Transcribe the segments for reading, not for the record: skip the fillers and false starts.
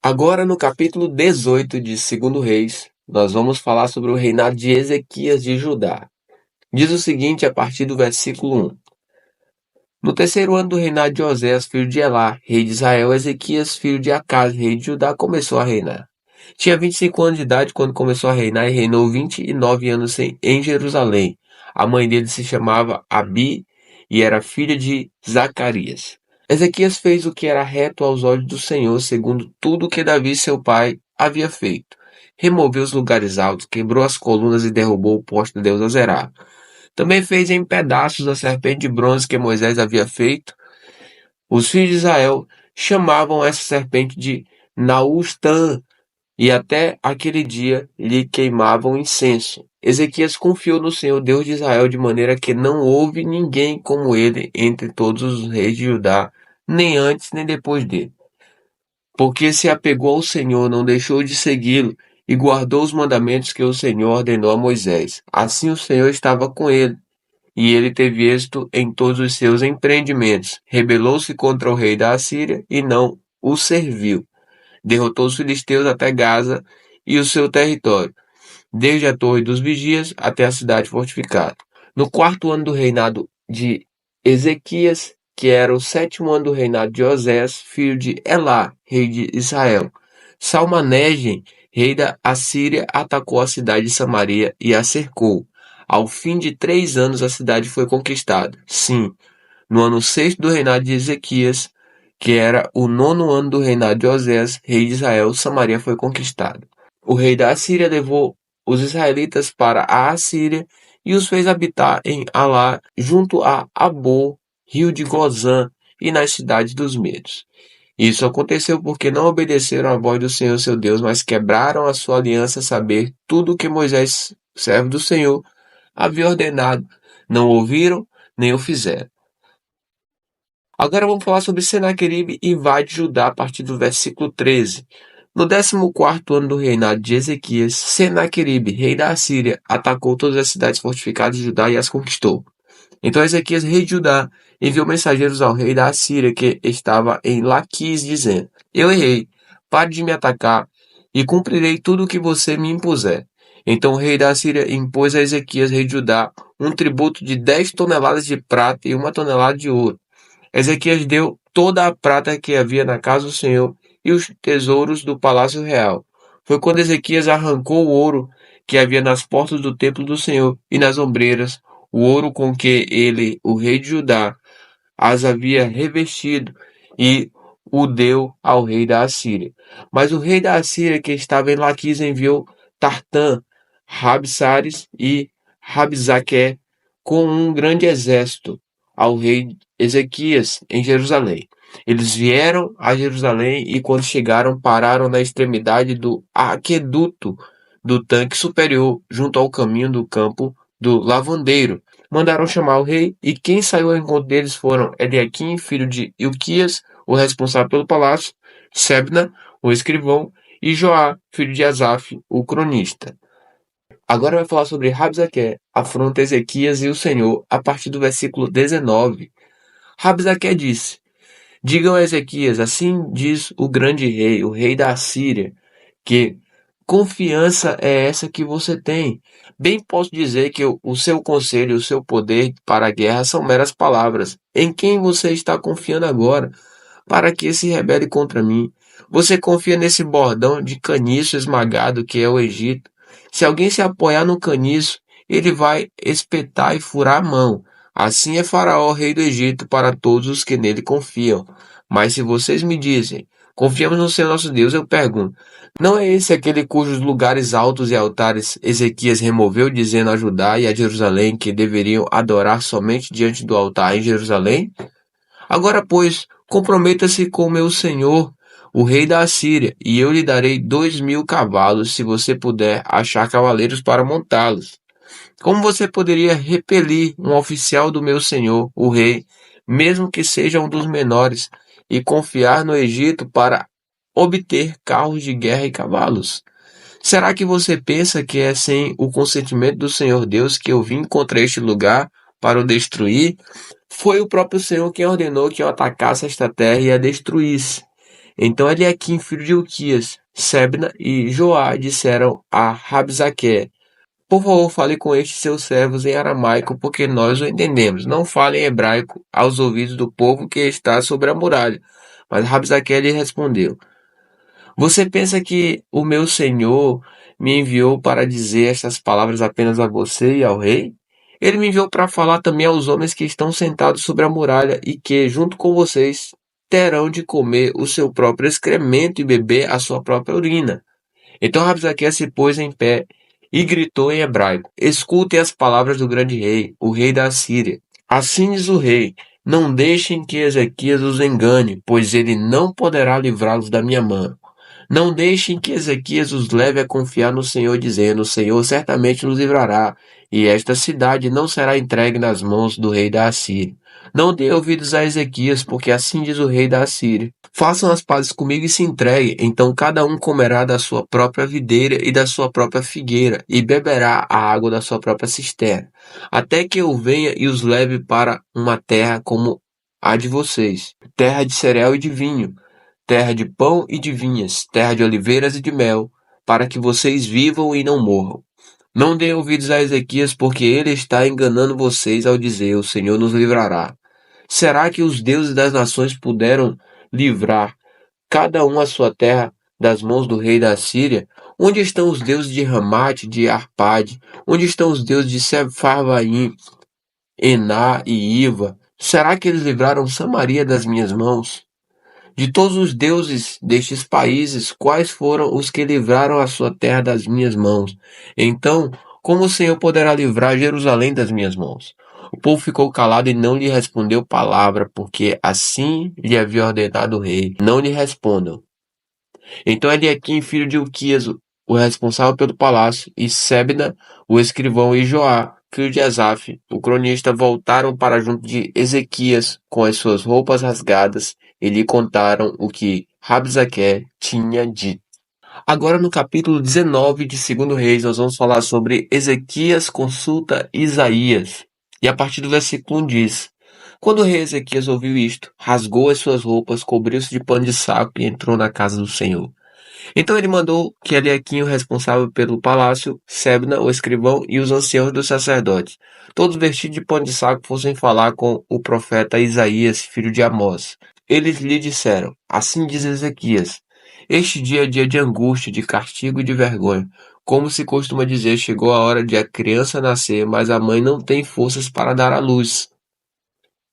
Agora, no capítulo 18 de 2 Reis, nós vamos falar sobre o reinado de Ezequias de Judá. Diz o seguinte a partir do versículo 1. No terceiro ano do reinado de Oséias, filho de Elá, rei de Israel, Ezequias, filho de Acaz, rei de Judá, começou a reinar. Tinha 25 anos de idade quando começou a reinar e reinou 29 anos em Jerusalém. A mãe dele se chamava Abi e era filha de Zacarias. Ezequias fez o que era reto aos olhos do Senhor, segundo tudo que Davi, seu pai, havia feito. Removeu os lugares altos, quebrou as colunas e derrubou o poste de Deus Azerá. Também fez em pedaços a serpente de bronze que Moisés havia feito. Os filhos de Israel chamavam essa serpente de Naustã, e até aquele dia lhe queimavam incenso. Ezequias confiou no Senhor Deus de Israel de maneira que não houve ninguém como ele entre todos os reis de Judá, nem antes nem depois dele. Porque se apegou ao Senhor, não deixou de segui-lo e guardou os mandamentos que o Senhor ordenou a Moisés. Assim o Senhor estava com ele, e ele teve êxito em todos os seus empreendimentos. Rebelou-se contra o rei da Assíria e não o serviu. Derrotou os filisteus até Gaza e o seu território, desde a Torre dos Vigias até a cidade fortificada. No quarto ano do reinado de Ezequias, que era o sétimo ano do reinado de Osés, filho de Elá, rei de Israel, Salmanege, rei da Assíria, atacou a cidade de Samaria e a cercou. Ao fim de 3 anos a cidade foi conquistada. Sim, no ano sexto do reinado de Ezequias, que era o nono ano do reinado de Osés, rei de Israel, Samaria foi conquistada. O rei da Assíria levou os israelitas para a Assíria e os fez habitar em Alá, junto a Abor, rio de Gozã, e nas cidades dos Medos. Isso aconteceu porque não obedeceram à voz do Senhor seu Deus, mas quebraram a sua aliança, a saber, tudo o que Moisés, servo do Senhor, havia ordenado. Não ouviram, nem o fizeram. Agora vamos falar sobre Senaqueribe invade Judá a partir do versículo 13. No 14º ano do reinado de Ezequias, Senaqueribe, rei da Assíria, atacou todas as cidades fortificadas de Judá e as conquistou. Então Ezequias, rei de Judá, enviou mensageiros ao rei da Assíria, que estava em Laquis, dizendo: Eu errei, pare de me atacar, e cumprirei tudo o que você me impuser. Então o rei da Assíria impôs a Ezequias, rei de Judá, um tributo de 10 toneladas de prata e 1 tonelada de ouro. Ezequias deu toda a prata que havia na casa do Senhor e os tesouros do palácio real. Foi quando Ezequias arrancou o ouro que havia nas portas do templo do Senhor e nas ombreiras, o ouro com que ele, o rei de Judá, as havia revestido, e o deu ao rei da Assíria. Mas o rei da Assíria, que estava em Laquis, enviou Tartã, Rabsares e Rabsaque com um grande exército ao rei Ezequias em Jerusalém. Eles vieram a Jerusalém e, quando chegaram, pararam na extremidade do aqueduto do tanque superior, junto ao caminho do campo do lavandeiro. Mandaram chamar o rei, e quem saiu ao encontro deles foram Eliaquim, filho de Ilquias, o responsável pelo palácio, Sebna, o escrivão, e Joá, filho de Asaf, o cronista. Agora vai falar sobre Rabsaque, afronta Ezequias e o Senhor, a partir do versículo 19. Rabsaque disse: Digam a Ezequias, assim diz o grande rei, o rei da Assíria, que confiança é essa que você tem? Bem posso dizer que o seu conselho e o seu poder para a guerra são meras palavras. Em quem você está confiando agora, para que se rebele contra mim? Você confia nesse bordão de caniço esmagado que é o Egito? Se alguém se apoiar no caniço, ele vai espetar e furar a mão. Assim é Faraó, rei do Egito, para todos os que nele confiam. Mas se vocês me dizem, confiamos no Senhor nosso Deus, eu pergunto, não é esse aquele cujos lugares altos e altares Ezequias removeu, dizendo a Judá e a Jerusalém que deveriam adorar somente diante do altar em Jerusalém? Agora, pois, comprometa-se com meu senhor, o rei da Assíria, e eu lhe darei 2.000 cavalos, se você puder achar cavaleiros para montá-los. Como você poderia repelir um oficial do meu senhor, o rei, mesmo que seja um dos menores, e confiar no Egito para obter carros de guerra e cavalos? Será que você pensa que é sem o consentimento do Senhor Deus que eu vim contra este lugar para o destruir? Foi o próprio Senhor quem ordenou que eu atacasse esta terra e a destruísse. Então Eliaquim, filho de Hilquias, Sebna e Joá disseram a Rabzaque: por favor, fale com estes seus servos em aramaico, porque nós o entendemos. Não fale em hebraico aos ouvidos do povo que está sobre a muralha. Mas Rabzaque lhe respondeu: você pensa que o meu senhor me enviou para dizer estas palavras apenas a você e ao rei? Ele me enviou para falar também aos homens que estão sentados sobre a muralha e que, junto com vocês, terão de comer o seu próprio excremento e beber a sua própria urina. Então Rabzaque se pôs em pé e gritou em hebraico: escutem as palavras do grande rei, o rei da Assíria. Assim diz o rei: não deixem que Ezequias os engane, pois ele não poderá livrá-los da minha mão. Não deixem que Ezequias os leve a confiar no Senhor, dizendo: o Senhor certamente nos livrará, e esta cidade não será entregue nas mãos do rei da Assíria. Não dê ouvidos a Ezequias, porque assim diz o rei da Assíria: façam as pazes comigo e se entreguem, então cada um comerá da sua própria videira e da sua própria figueira, e beberá a água da sua própria cisterna, até que eu venha e os leve para uma terra como a de vocês, terra de cereal e de vinho, terra de pão e de vinhas, terra de oliveiras e de mel, para que vocês vivam e não morram. Não deem ouvidos a Ezequias, porque ele está enganando vocês ao dizer: o Senhor nos livrará. Será que os deuses das nações puderam livrar cada um a sua terra das mãos do rei da Assíria? Onde estão os deuses de Ramate, de Arpade? Onde estão os deuses de Sepharvaim, Ená e Iva? Será que eles livraram Samaria das minhas mãos? De todos os deuses destes países, quais foram os que livraram a sua terra das minhas mãos? Então, como o Senhor poderá livrar Jerusalém das minhas mãos? O povo ficou calado e não lhe respondeu palavra, porque assim lhe havia ordenado o rei: não lhe respondam. Então Eliaquim, filho de Hilquias, o responsável pelo palácio, e Sebna, o escrivão, e Joá, filho de Asaf, o cronista, voltaram para junto de Ezequias com as suas roupas rasgadas e lhe contaram o que Rabzaque tinha dito. Agora no capítulo 19 de 2 Reis, nós vamos falar sobre Ezequias consulta Isaías. E a partir do versículo 1 diz: quando o rei Ezequias ouviu isto, rasgou as suas roupas, cobriu-se de pano de saco e entrou na casa do Senhor. Então ele mandou que Eliaquim, o responsável pelo palácio, Sebna, o escrivão, e os anciãos dos sacerdotes, todos vestidos de pano de saco, fossem falar com o profeta Isaías, filho de Amós. Eles lhe disseram: assim diz Ezequias, este dia é dia de angústia, de castigo e de vergonha. Como se costuma dizer, chegou a hora de a criança nascer, mas a mãe não tem forças para dar à luz.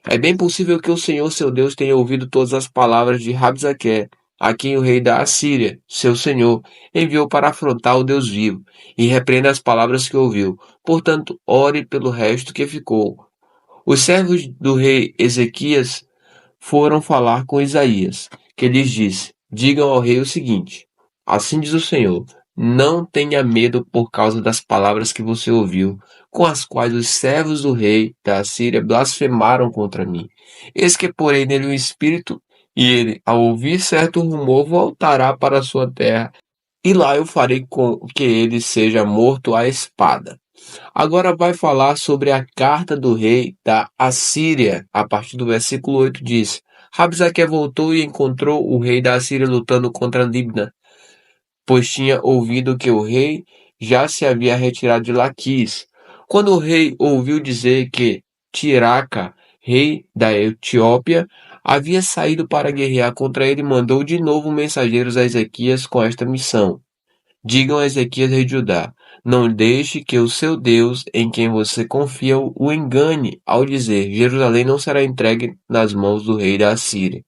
É bem possível que o Senhor seu Deus tenha ouvido todas as palavras de Rabzaque, a quem o rei da Assíria, seu senhor, enviou para afrontar o Deus vivo, e repreenda as palavras que ouviu. Portanto, ore pelo resto que ficou. Os servos do rei Ezequias foram falar com Isaías, que lhes disse: digam ao rei o seguinte: assim diz o Senhor, não tenha medo por causa das palavras que você ouviu, com as quais os servos do rei da Assíria blasfemaram contra mim. Eis que porei nele um espírito, e ele, ao ouvir certo rumor, voltará para a sua terra, e lá eu farei com que ele seja morto à espada. Agora vai falar sobre a carta do rei da Assíria. A partir do versículo 8 diz: Rabzaque voltou e encontrou o rei da Assíria lutando contra Libna, pois tinha ouvido que o rei já se havia retirado de Laquis. Quando o rei ouviu dizer que Tiraca, rei da Etiópia, havia saído para guerrear contra ele, mandou de novo mensageiros a Ezequias com esta missão: digam a Ezequias, rei de Judá: não deixe que o seu Deus, em quem você confia, o engane ao dizer: Jerusalém não será entregue nas mãos do rei da Assíria.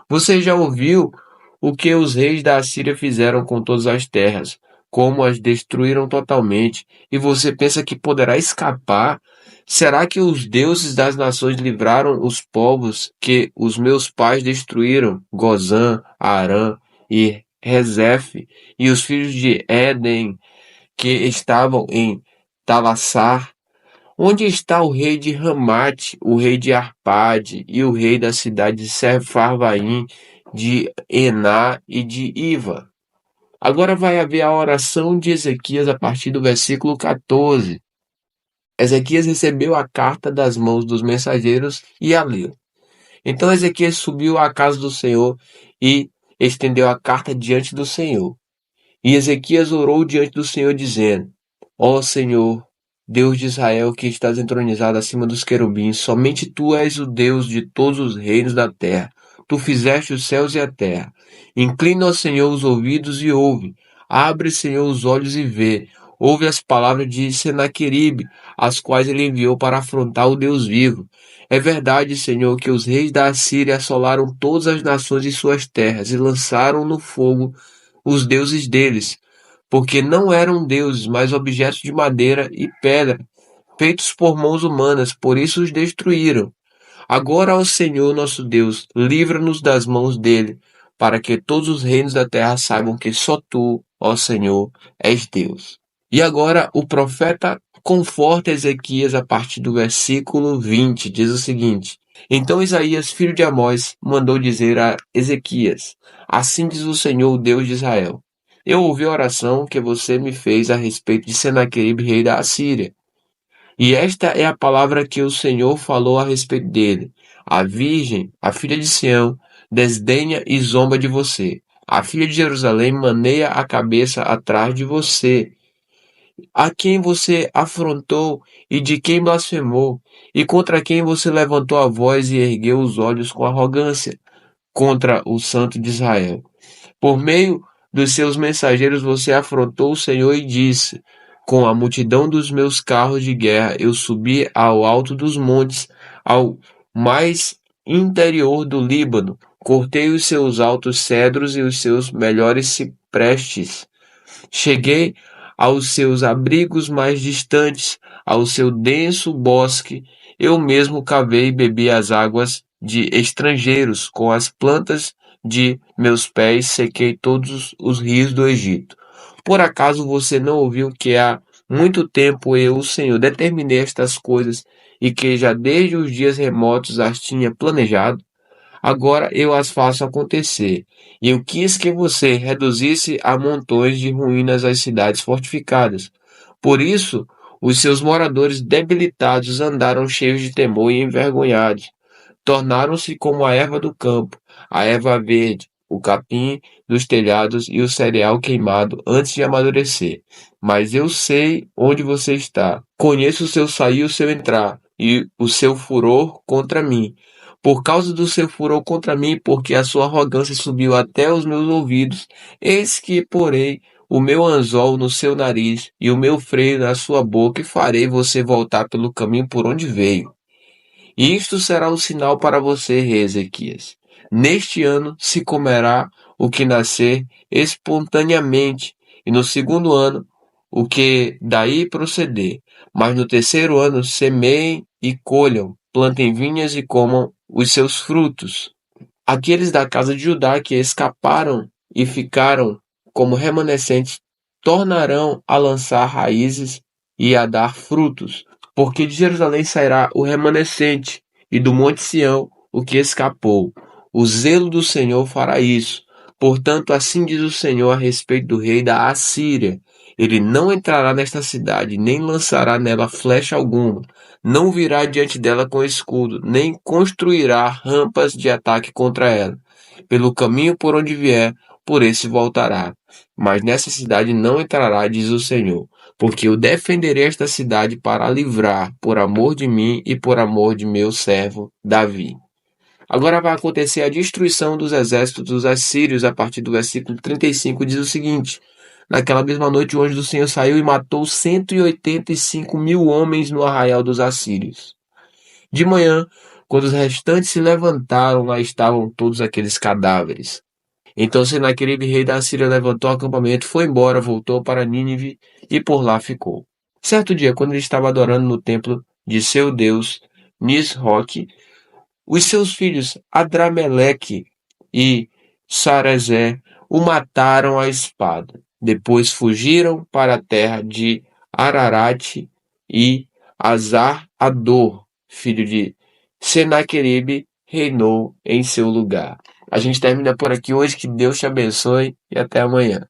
Você já ouviu o que os reis da Assíria fizeram com todas as terras, como as destruíram totalmente, e você pensa que poderá escapar? Será que os deuses das nações livraram os povos que os meus pais destruíram, Gozã, Arã e Rezefe, e os filhos de Éden que estavam em Talassar? Onde está o rei de Ramate, o rei de Arpade e o rei da cidade de Sepharvaim, de Ená e de Iva? Agora vai haver a oração de Ezequias a partir do versículo 14. Ezequias recebeu a carta das mãos dos mensageiros e a leu. Então Ezequias subiu à casa do Senhor e estendeu a carta diante do Senhor. E Ezequias orou diante do Senhor, dizendo: Ó Senhor, Deus de Israel, que estás entronizado acima dos querubins, somente tu és o Deus de todos os reinos da terra. Tu fizeste os céus e a terra. Inclina, ó Senhor, os ouvidos e ouve. Abre, Senhor, os olhos e vê. Ouve as palavras de Senaqueribe, as quais ele enviou para afrontar o Deus vivo. É verdade, Senhor, que os reis da Assíria assolaram todas as nações em suas terras e lançaram no fogo os deuses deles, porque não eram deuses, mas objetos de madeira e pedra, feitos por mãos humanas, por isso os destruíram. Agora, ó Senhor nosso Deus, livra-nos das mãos dele, para que todos os reinos da terra saibam que só tu, ó Senhor, és Deus. E agora o profeta conforta Ezequias a partir do versículo 20, diz o seguinte: Então Isaías, filho de Amós, mandou dizer a Ezequias: Assim diz o Senhor, o Deus de Israel: Eu ouvi a oração que você me fez a respeito de Senaqueribe, rei da Assíria. E esta é a palavra que o Senhor falou a respeito dele. A virgem, a filha de Sião, desdenha e zomba de você. A filha de Jerusalém maneia a cabeça atrás de você. A quem você afrontou e de quem blasfemou, e contra quem você levantou a voz e ergueu os olhos com arrogância, contra o Santo de Israel. Por meio dos seus mensageiros você afrontou o Senhor e disse: Com a multidão dos meus carros de guerra eu subi ao alto dos montes, ao mais interior do Líbano, cortei os seus altos cedros e os seus melhores ciprestes. Cheguei aos seus abrigos mais distantes, ao seu denso bosque. Eu mesmo cavei e bebi as águas de estrangeiros, com as plantas de meus pés sequei todos os rios do Egito. Por acaso você não ouviu que há muito tempo eu, o Senhor, determinei estas coisas e que já desde os dias remotos as tinha planejado? Agora eu as faço acontecer. E eu quis que você reduzisse a montões de ruínas as cidades fortificadas. Por isso, os seus moradores debilitados andaram cheios de temor e envergonhados. Tornaram-se como a erva do campo, a erva verde, o capim dos telhados e o cereal queimado antes de amadurecer. Mas eu sei onde você está. Conheço o seu sair e o seu entrar, e o seu furor contra mim. Por causa do seu furor contra mim, porque a sua arrogância subiu até os meus ouvidos, eis que porei o meu anzol no seu nariz e o meu freio na sua boca e farei você voltar pelo caminho por onde veio. E isto será um sinal para você, rei Ezequias. Neste ano se comerá o que nascer espontaneamente, e no segundo ano o que daí proceder. Mas no terceiro ano semeiem e colham, plantem vinhas e comam os seus frutos. Aqueles da casa de Judá que escaparam e ficaram como remanescentes tornarão a lançar raízes e a dar frutos, porque de Jerusalém sairá o remanescente, e do monte Sião o que escapou. O zelo do Senhor fará isso. Portanto, assim diz o Senhor a respeito do rei da Assíria: ele não entrará nesta cidade, nem lançará nela flecha alguma, não virá diante dela com escudo, nem construirá rampas de ataque contra ela. Pelo caminho por onde vier, por esse voltará. Mas nessa cidade não entrará, diz o Senhor, porque eu defenderei esta cidade para a livrar, por amor de mim e por amor de meu servo Davi. Agora vai acontecer a destruição dos exércitos dos assírios, a partir do versículo 35, diz o seguinte: Naquela mesma noite o anjo do Senhor saiu e matou 185.000 homens no arraial dos assírios. De manhã, quando os restantes se levantaram, lá estavam todos aqueles cadáveres. Então Senaqueribe, rei da Assíria, levantou o acampamento, foi embora, voltou para Nínive e por lá ficou. Certo dia, quando ele estava adorando no templo de seu deus Nisroque, os seus filhos Adrameleque e Sarezé o mataram à espada. Depois fugiram para a terra de Ararate e Azar-Ador, filho de Senaqueribe, reinou em seu lugar. A gente termina por aqui hoje. Que Deus te abençoe e até amanhã.